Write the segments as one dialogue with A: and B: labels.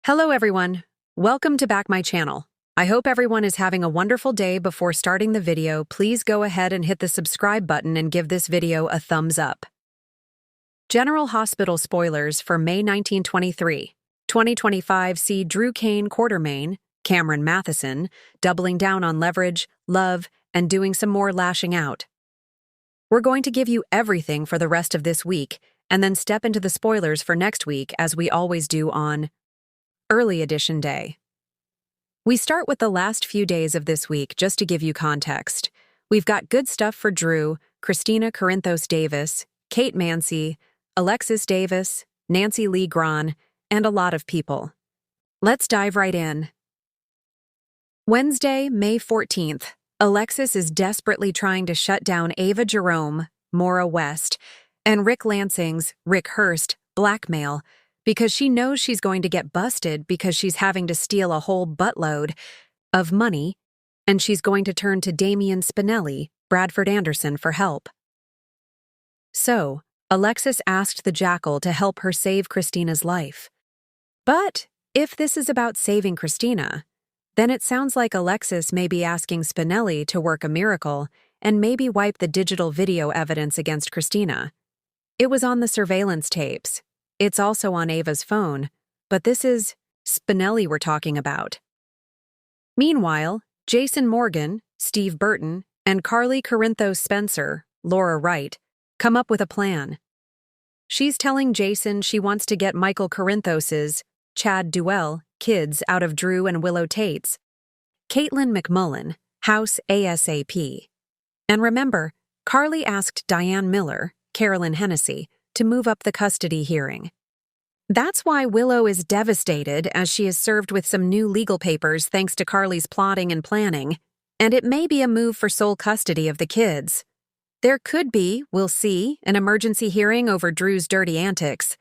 A: Hello everyone, welcome to back my channel. I hope everyone is having a wonderful day. Before starting the video, please go ahead and hit the subscribe button and give this video a thumbs up. General Hospital spoilers for May 1923. 2025 see Drew Kane Quartermain, Cameron Matheson, doubling down on leverage, love, and doing some more lashing out. We're going to give you everything for the rest of this week, and then step into the spoilers for next week as we always do on Early Edition Day. We start with the last few days of this week just to give you context. We've got good stuff for Drew, Christina Corinthos Davis, Kate Mansi, Alexis Davis, Nancy Lee Grahn, and a lot of people. Let's dive right in. Wednesday, May 14th. Alexis is desperately trying to shut down Ava Jerome, Maura West, and Rick Lansing's, Rick Hurst, blackmail, because she knows she's going to get busted because she's having to steal a whole buttload of money, and she's going to turn to Damian Spinelli, Bradford Anderson, for help. So, Alexis asked the Jackal to help her save Christina's life. But if this is about saving Christina, then it sounds like Alexis may be asking Spinelli to work a miracle and maybe wipe the digital video evidence against Christina. It was on the surveillance tapes. It's also on Ava's phone, but this is Spinelli we're talking about. Meanwhile, Jason Morgan, Steve Burton, and Carly Corinthos Spencer, Laura Wright, come up with a plan. She's telling Jason she wants to get Michael Corinthos's, Chad Duell, kids out of Drew and Willow Tate's. Caitlin McMullen, House ASAP. And remember, Carly asked Diane Miller, Carolyn Hennessy, to move up the custody hearing. That's why Willow is devastated as she is served with some new legal papers thanks to Carly's plotting and planning, and it may be a move for sole custody of the kids. There could be, we'll see, an emergency hearing over Drew's dirty antics,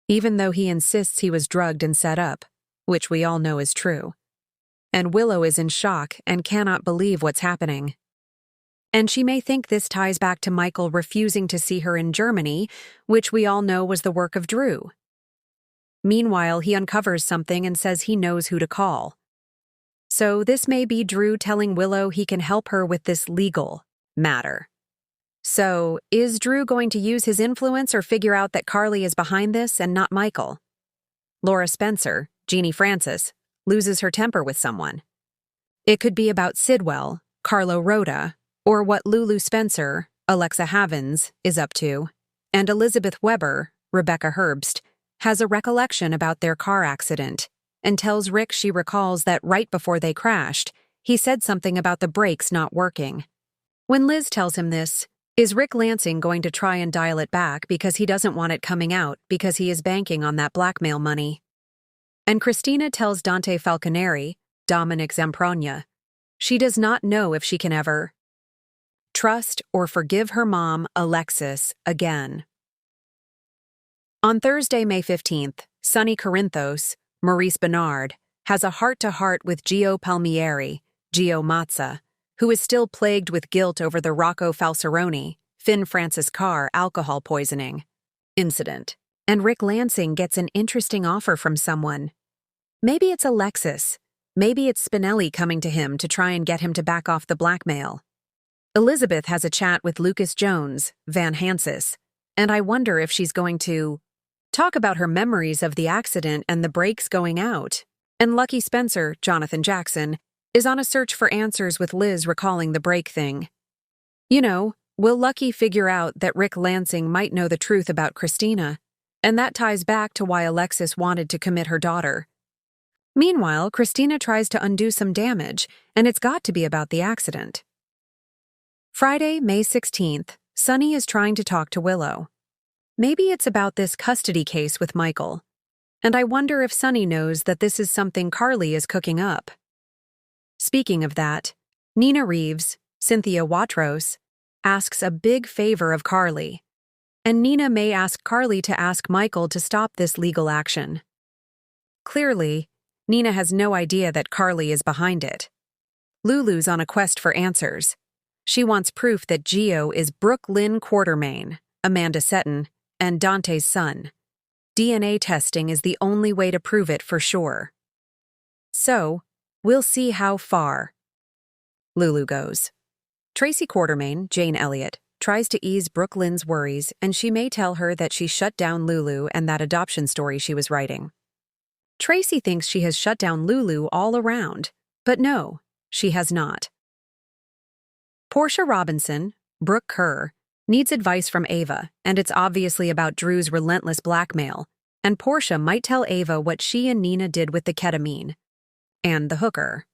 A: even though he insists he was drugged and set up, which we all know is true. And Willow is in shock and cannot believe what's happening. And she may think this ties back to Michael refusing to see her in Germany, which we all know was the work of Drew. Meanwhile, he uncovers something and says he knows who to call. So this may be Drew telling Willow he can help her with this legal matter. So, is Drew going to use his influence or figure out that Carly is behind this and not Michael? Laura Spencer, Jeannie Francis, loses her temper with someone. It could be about Sidwell, Carlo Rhoda, or what Lulu Spencer, Alexa Havens, is up to, and Elizabeth Weber, Rebecca Herbst, has a recollection about their car accident and tells Rick she recalls that right before they crashed, he said something about the brakes not working. When Liz tells him this, is Rick Lansing going to try and dial it back because he doesn't want it coming out because he is banking on that blackmail money? And Christina tells Dante Falconeri, Dominic Zamprogna, she does not know if she can ever trust or forgive her mom, Alexis, again. On Thursday, May 15th, Sonny Corinthos, Maurice Bernard, has a heart-to-heart with Gio Palmieri, Gio Mazza, who is still plagued with guilt over the Rocco Falsaroni, Finn Francis Carr alcohol poisoning incident. And Rick Lansing gets an interesting offer from someone. Maybe it's Alexis. Maybe it's Spinelli coming to him to try and get him to back off the blackmail. Elizabeth has a chat with Lucas Jones, Van Hansis, and I wonder if she's going to talk about her memories of the accident and the brakes going out. And Lucky Spencer, Jonathan Jackson, is on a search for answers with Liz recalling the brake thing. You know, will Lucky figure out that Rick Lansing might know the truth about Christina? And that ties back to why Alexis wanted to commit her daughter. Meanwhile, Christina tries to undo some damage, and it's got to be about the accident. Friday, May 16th, Sonny is trying to talk to Willow. Maybe it's about this custody case with Michael. And I wonder if Sonny knows that this is something Carly is cooking up. Speaking of that, Nina Reeves, Cynthia Watros, asks a big favor of Carly. And Nina may ask Carly to ask Michael to stop this legal action. Clearly, Nina has no idea that Carly is behind it. Lulu's on a quest for answers. She wants proof that Gio is Brooke Lynn Quartermain, Amanda Seton, and Dante's son. DNA testing is the only way to prove it for sure. So, we'll see how far Lulu goes. Tracy Quartermain, Jane Elliott, tries to ease Brooke Lynn's worries, and she may tell her that she shut down Lulu and that adoption story she was writing. Tracy thinks she has shut down Lulu all around, but no, she has not. Portia Robinson, Brooke Kerr, needs advice from Ava, and it's obviously about Drew's relentless blackmail, and Portia might tell Ava what she and Nina did with the ketamine and the hooker.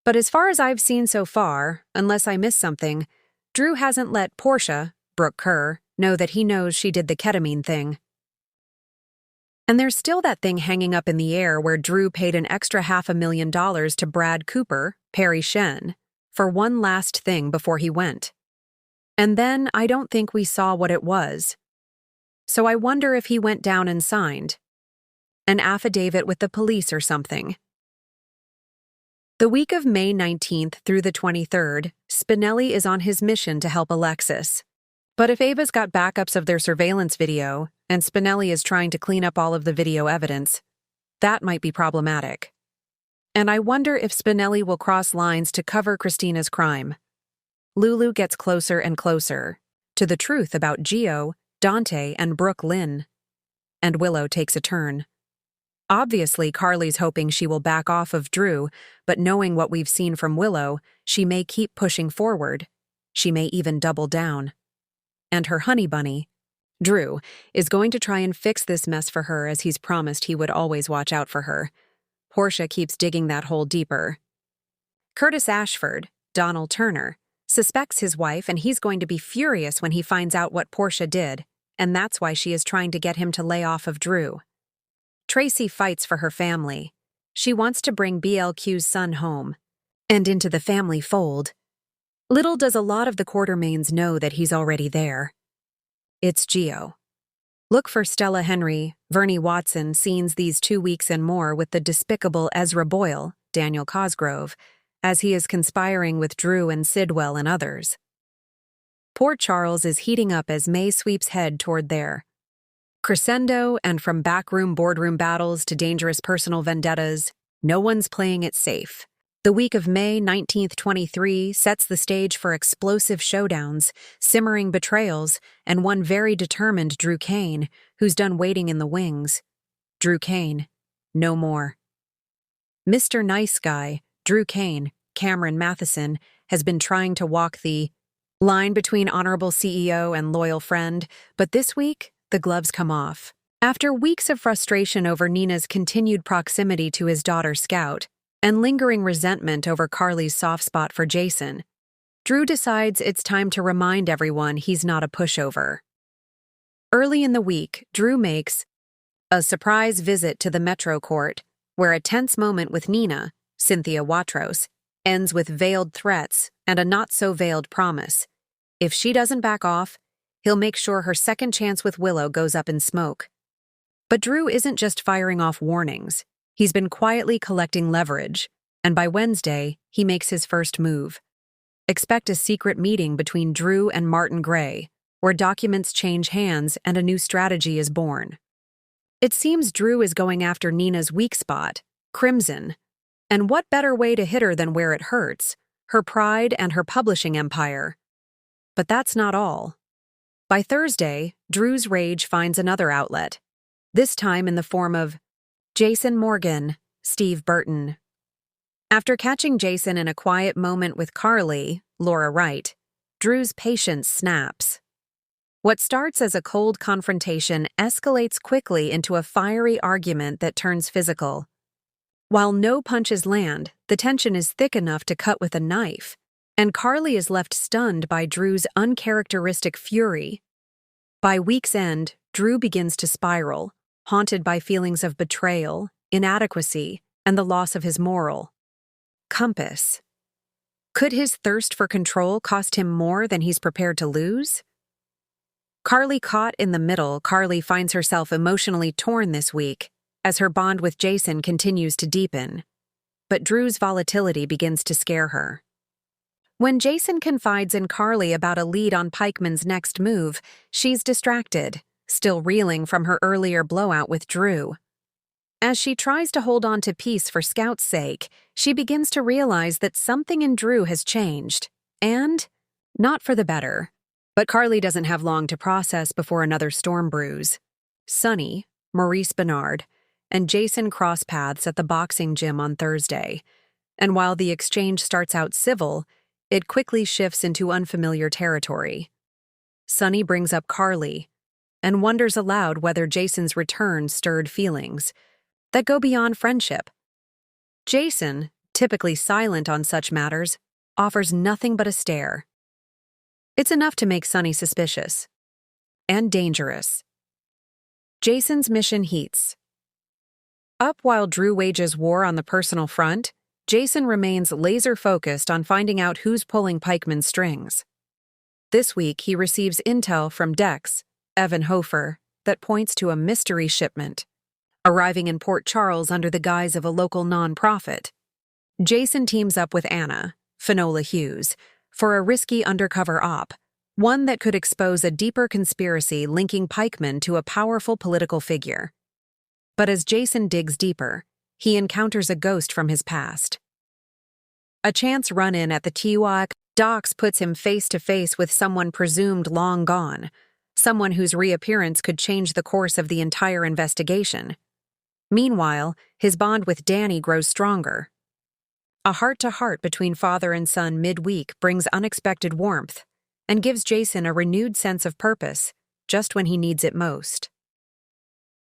A: But as far as I've seen so far, unless I missed something, Drew hasn't let Portia, Brooke Kerr, know that he knows she did the ketamine thing. And there's still that thing hanging up in the air where Drew paid an extra $500,000 to Brad Cooper, Perry Shen, for one last thing before he went. And then I don't think we saw what it was. So I wonder if he went down and signed an affidavit with the police or something. The week of May 19th through the 23rd, Spinelli is on his mission to help Alexis. But if Ava's got backups of their surveillance video, and Spinelli is trying to clean up all of the video evidence, that might be problematic. And I wonder if Spinelli will cross lines to cover Christina's crime. Lulu gets closer and closer to the truth about Gio, Dante, and Brooke Lynn. And Willow takes a turn. Obviously, Carly's hoping she will back off of Drew, but knowing what we've seen from Willow, she may keep pushing forward. She may even double down. And her honey bunny, Drew, is going to try and fix this mess for her as he's promised he would always watch out for her. Portia keeps digging that hole deeper. Curtis Ashford, Donald Turner, suspects his wife, and he's going to be furious when he finds out what Portia did, and that's why she is trying to get him to lay off of Drew. Tracy fights for her family. She wants to bring BLQ's son home and into the family fold. Little does a lot of the Quartermains know that he's already there. It's Gio. Look for Stella Henry, Vernie Watson scenes these 2 weeks and more with the despicable Ezra Boyle, Daniel Cosgrove, as he is conspiring with Drew and Sidwell and others. Port Charles is heating up as May sweeps head toward their crescendo, and from backroom boardroom battles to dangerous personal vendettas, no one's playing it safe. The week of May 19th, 23 sets the stage for explosive showdowns, simmering betrayals, and one very determined Drew Kane, who's done waiting in the wings. Drew Kane, no more. Mr. Nice Guy, Drew Kane, Cameron Matheson, has been trying to walk the line between honorable CEO and loyal friend, but this week, the gloves come off. After weeks of frustration over Nina's continued proximity to his daughter Scout, and lingering resentment over Carly's soft spot for Jason, Drew decides it's time to remind everyone he's not a pushover. Early in the week, Drew makes a surprise visit to the Metro Court, where a tense moment with Nina, Cynthia Watros, ends with veiled threats and a not-so-veiled promise. If she doesn't back off, he'll make sure her second chance with Willow goes up in smoke. But Drew isn't just firing off warnings. He's been quietly collecting leverage, and by Wednesday, he makes his first move. Expect a secret meeting between Drew and Martin Gray, where documents change hands and a new strategy is born. It seems Drew is going after Nina's weak spot, Crimson. And what better way to hit her than where it hurts, her pride and her publishing empire. But that's not all. By Thursday, Drew's rage finds another outlet, this time in the form of Jason Morgan, Steve Burton. After catching Jason in a quiet moment with Carly, Laura Wright, Drew's patience snaps. What starts as a cold confrontation escalates quickly into a fiery argument that turns physical. While no punches land, the tension is thick enough to cut with a knife, and Carly is left stunned by Drew's uncharacteristic fury. By week's end, Drew begins to spiral, haunted by feelings of betrayal, inadequacy, and the loss of his moral compass. Could his thirst for control cost him more than he's prepared to lose? Carly caught in the middle, Carly finds herself emotionally torn this week as her bond with Jason continues to deepen. But Drew's volatility begins to scare her. When Jason confides in Carly about a lead on Pikeman's next move, she's distracted. still reeling from her earlier blowout with Drew. As she tries to hold on to peace for Scout's sake, she begins to realize that something in Drew has changed, and not for the better. But Carly doesn't have long to process before another storm brews. Sunny, Maurice Bernard, and Jason cross paths at the boxing gym on Thursday, and while the exchange starts out civil, it quickly shifts into unfamiliar territory. Sunny brings up Carly and wonders aloud whether Jason's return stirred feelings that go beyond friendship. Jason, typically silent on such matters, offers nothing but a stare. It's enough to make Sunny suspicious. And dangerous. Jason's mission heats. Up while Drew wages war on the personal front, Jason remains laser-focused on finding out who's pulling Pikeman's strings. This week, he receives intel from Dex, Evan Hofer, that points to a mystery shipment arriving in Port Charles under the guise of a local nonprofit. Jason teams up with Anna, Finola Hughes, for a risky undercover op, one that could expose a deeper conspiracy linking Pikeman to a powerful political figure. But as Jason digs deeper, he encounters a ghost from his past. A chance run-in at the Tiwak docks puts him face-to-face with someone presumed long gone, someone whose reappearance could change the course of the entire investigation. Meanwhile, his bond with Danny grows stronger. A heart-to-heart between father and son midweek brings unexpected warmth and gives Jason a renewed sense of purpose, just when he needs it most.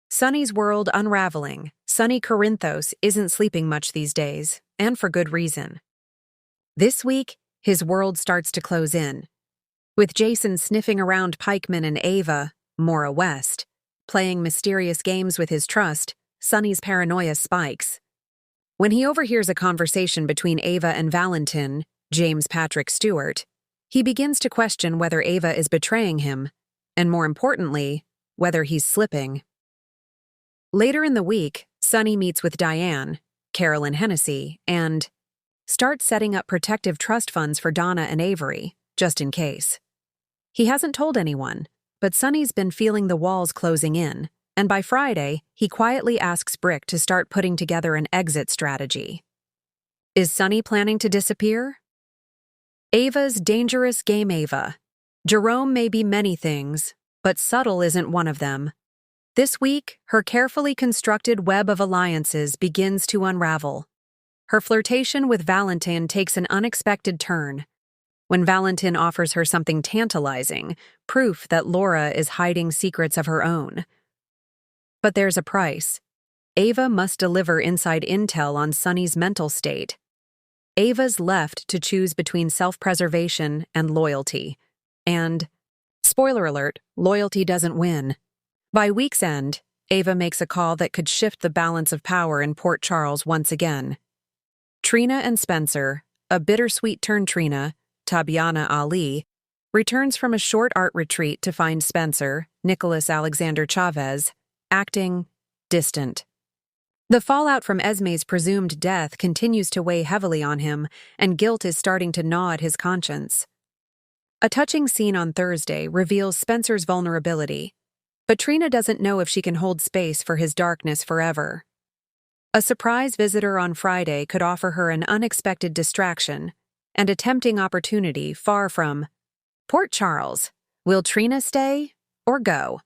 A: Sunny's world unraveling, Sunny Corinthos isn't sleeping much these days, and for good reason. This week, his world starts to close in, with Jason sniffing around Pikeman and Ava, Mora West, playing mysterious games with his trust. Sunny's paranoia spikes. When he overhears a conversation between Ava and Valentin, James Patrick Stewart, he begins to question whether Ava is betraying him, and more importantly, whether he's slipping. Later in the week, Sunny meets with Diane, Carolyn Hennessy, and starts setting up protective trust funds for Donna and Avery, just in case. He hasn't told anyone, but Sunny's been feeling the walls closing in, and by Friday, he quietly asks Brick to start putting together an exit strategy. Is Sunny planning to disappear? Ava's dangerous game. Ava. Jerome may be many things, but subtle isn't one of them. This week, her carefully constructed web of alliances begins to unravel. Her flirtation with Valentin takes an unexpected turn. When Valentin offers her something tantalizing, proof that Laura is hiding secrets of her own. But there's a price. Ava must deliver inside intel on Sunny's mental state. Ava's left to choose between self-preservation and loyalty. And, spoiler alert, loyalty doesn't win. By week's end, Ava makes a call that could shift the balance of power in Port Charles once again. Trina and Spencer, a bittersweet turn Trina, Tabiana Ali, returns from a short art retreat to find Spencer, Nicholas Alexander Chavez, acting distant. The fallout from Esme's presumed death continues to weigh heavily on him, and guilt is starting to gnaw at his conscience. A touching scene on Thursday reveals Spencer's vulnerability, but Trina doesn't know if she can hold space for his darkness forever. A surprise visitor on Friday could offer her an unexpected distraction and a tempting opportunity far from Port Charles. Will Trina stay or go?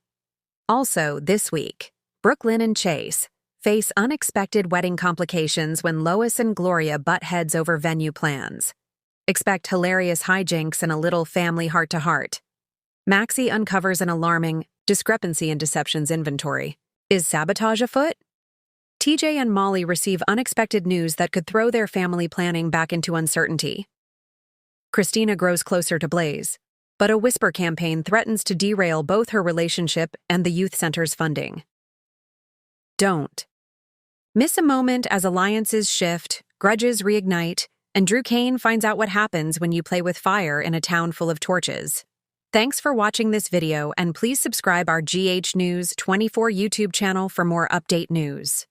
A: Also, this week, Brooklyn and Chase face unexpected wedding complications when Lois and Gloria butt heads over venue plans. Expect hilarious hijinks and a little family heart-to-heart. Maxie uncovers an alarming discrepancy in Deception's inventory. Is sabotage afoot? TJ and Molly receive unexpected news that could throw their family planning back into uncertainty. Christina grows closer to Blaze, but a whisper campaign threatens to derail both her relationship and the youth center's funding. Don't miss a moment as alliances shift, grudges reignite, and Drew Kane finds out what happens when you play with fire in a town full of torches. Thanks for watching this video, and please subscribe our GH News 24 YouTube channel for more update news.